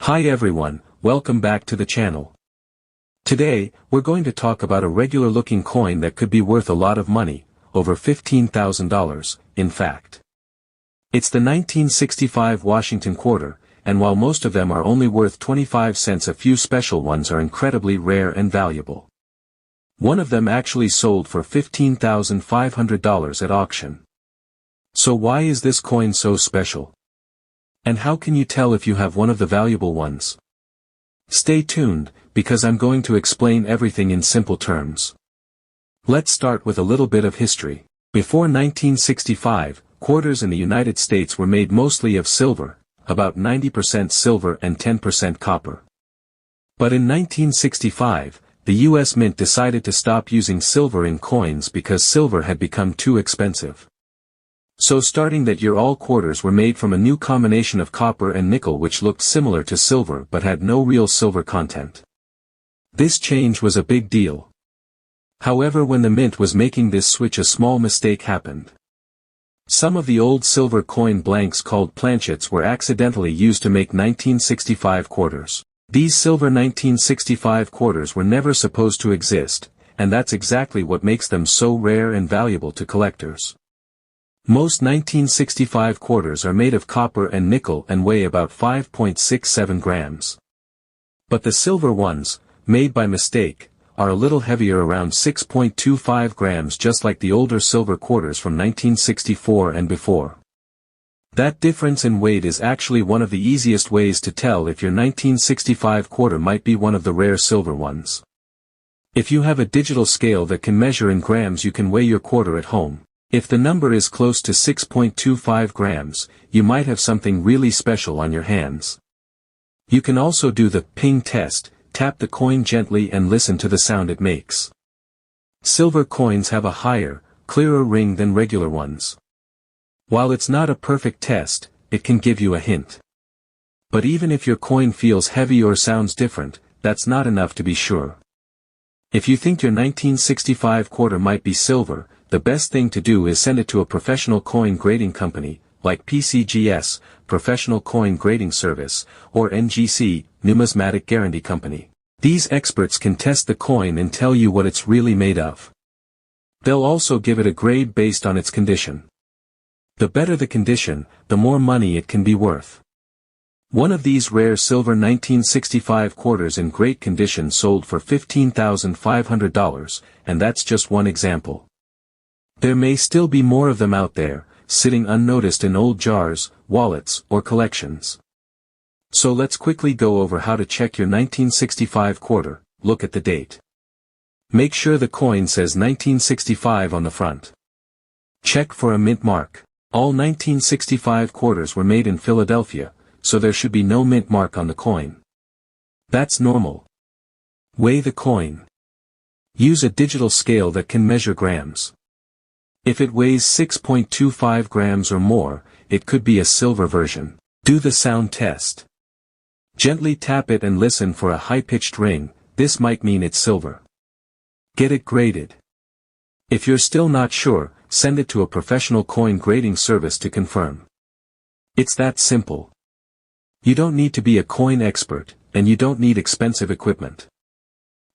Hi everyone, welcome back to the channel. Today, we're going to talk about a regular looking coin that could be worth a lot of money, over $15,000, in fact. It's the 1965 Washington quarter, and while most of them are only worth 25 cents, a few special ones are incredibly rare and valuable. One of them actually sold for $15,500 at auction. So why is this coin so special? And how can you tell if you have one of the valuable ones? Stay tuned, because I'm going to explain everything in simple terms. Let's start with a little bit of history. Before 1965, quarters in the United States were made mostly of silver, about 90% silver and 10% copper. But in 1965, the U.S. Mint decided to stop using silver in coins because silver had become too expensive. So starting that year, all quarters were made from a new combination of copper and nickel, which looked similar to silver but had no real silver content. This change was a big deal. However, when the mint was making this switch, a small mistake happened. Some of the old silver coin blanks called planchets were accidentally used to make 1965 quarters. These silver 1965 quarters were never supposed to exist, and that's exactly what makes them so rare and valuable to collectors. Most 1965 quarters are made of copper and nickel and weigh about 5.67 grams. But the silver ones, made by mistake, are a little heavier, around 6.25 grams, just like the older silver quarters from 1964 and before. That difference in weight is actually one of the easiest ways to tell if your 1965 quarter might be one of the rare silver ones. If you have a digital scale that can measure in grams, you can weigh your quarter at home. If the number is close to 6.25 grams, you might have something really special on your hands. You can also do the ping test, tap the coin gently and listen to the sound it makes. Silver coins have a higher, clearer ring than regular ones. While it's not a perfect test, it can give you a hint. But even if your coin feels heavy or sounds different, that's not enough to be sure. If you think your 1965 quarter might be silver, the best thing to do is send it to a professional coin grading company, like PCGS, Professional Coin Grading Service, or NGC, Numismatic Guarantee Company. These experts can test the coin and tell you what it's really made of. They'll also give it a grade based on its condition. The better the condition, the more money it can be worth. One of these rare silver 1965 quarters in great condition sold for $15,500, and that's just one example. There may still be more of them out there, sitting unnoticed in old jars, wallets, or collections. So let's quickly go over how to check your 1965 quarter. Look at the date. Make sure the coin says 1965 on the front. Check for a mint mark. All 1965 quarters were made in Philadelphia, so there should be no mint mark on the coin. That's normal. Weigh the coin. Use a digital scale that can measure grams. If it weighs 6.25 grams or more, it could be a silver version. Do the sound test. Gently tap it and listen for a high-pitched ring. This might mean it's silver. Get it graded. If you're still not sure, send it to a professional coin grading service to confirm. It's that simple. You don't need to be a coin expert, and you don't need expensive equipment.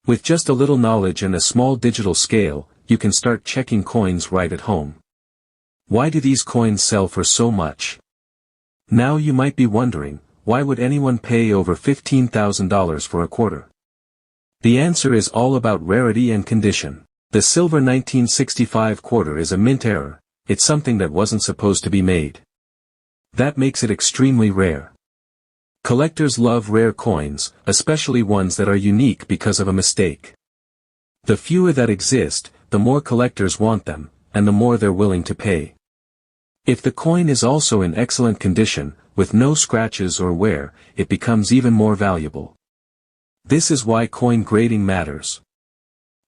With just a little knowledge and a small digital scale, you can start checking coins right at home. Why do these coins sell for so much? Now you might be wondering, why would anyone pay over $15,000 for a quarter? The answer is all about rarity and condition. The silver 1965 quarter is a mint error. It's something that wasn't supposed to be made. That makes it extremely rare. Collectors love rare coins, especially ones that are unique because of a mistake. The fewer that exist, the more collectors want them, and the more they're willing to pay. If the coin is also in excellent condition, with no scratches or wear, it becomes even more valuable. This is why coin grading matters.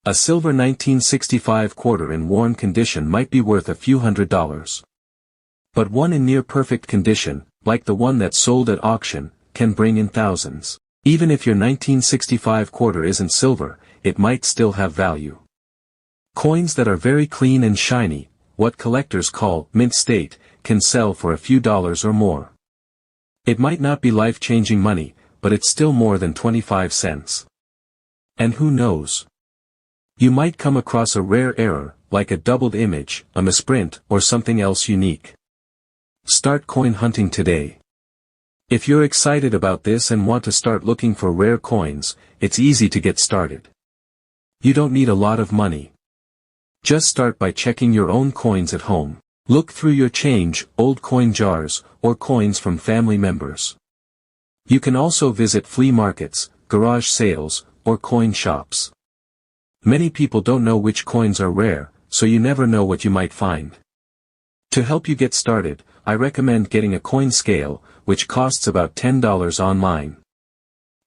A silver 1965 quarter in worn condition might be worth a few $100s. But one in near perfect condition, like the one that sold at auction, can bring in thousands. Even if your 1965 quarter isn't silver, it might still have value. Coins that are very clean and shiny, what collectors call mint state, can sell for a few dollars or more. It might not be life-changing money, but it's still more than 25 cents. And who knows? You might come across a rare error, like a doubled image, a misprint, or something else unique. Start coin hunting today. If you're excited about this and want to start looking for rare coins, it's easy to get started. You don't need a lot of money. Just start by checking your own coins at home. Look through your change, old coin jars, or coins from family members. You can also visit flea markets, garage sales, or coin shops. Many people don't know which coins are rare, so you never know what you might find. To help you get started, I recommend getting a coin scale, which costs about $10 online.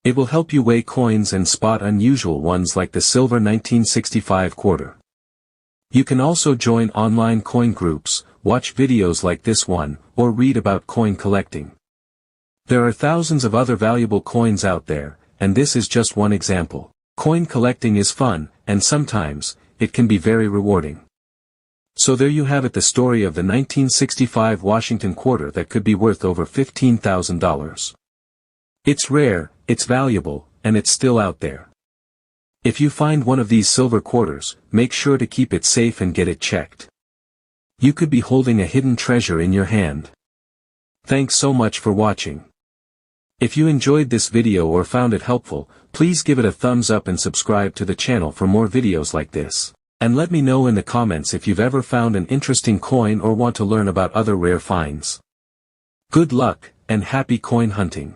It will help you weigh coins and spot unusual ones like the silver 1965 quarter. You can also join online coin groups, watch videos like this one, or read about coin collecting. There are thousands of other valuable coins out there, and this is just one example. Coin collecting is fun, and sometimes, it can be very rewarding. So there you have it, the story of the 1965 Washington quarter that could be worth over $15,000. It's rare, it's valuable, and it's still out there. If you find one of these silver quarters, make sure to keep it safe and get it checked. You could be holding a hidden treasure in your hand. Thanks so much for watching. If you enjoyed this video or found it helpful, please give it a thumbs up and subscribe to the channel for more videos like this. And let me know in the comments if you've ever found an interesting coin or want to learn about other rare finds. Good luck, and happy coin hunting.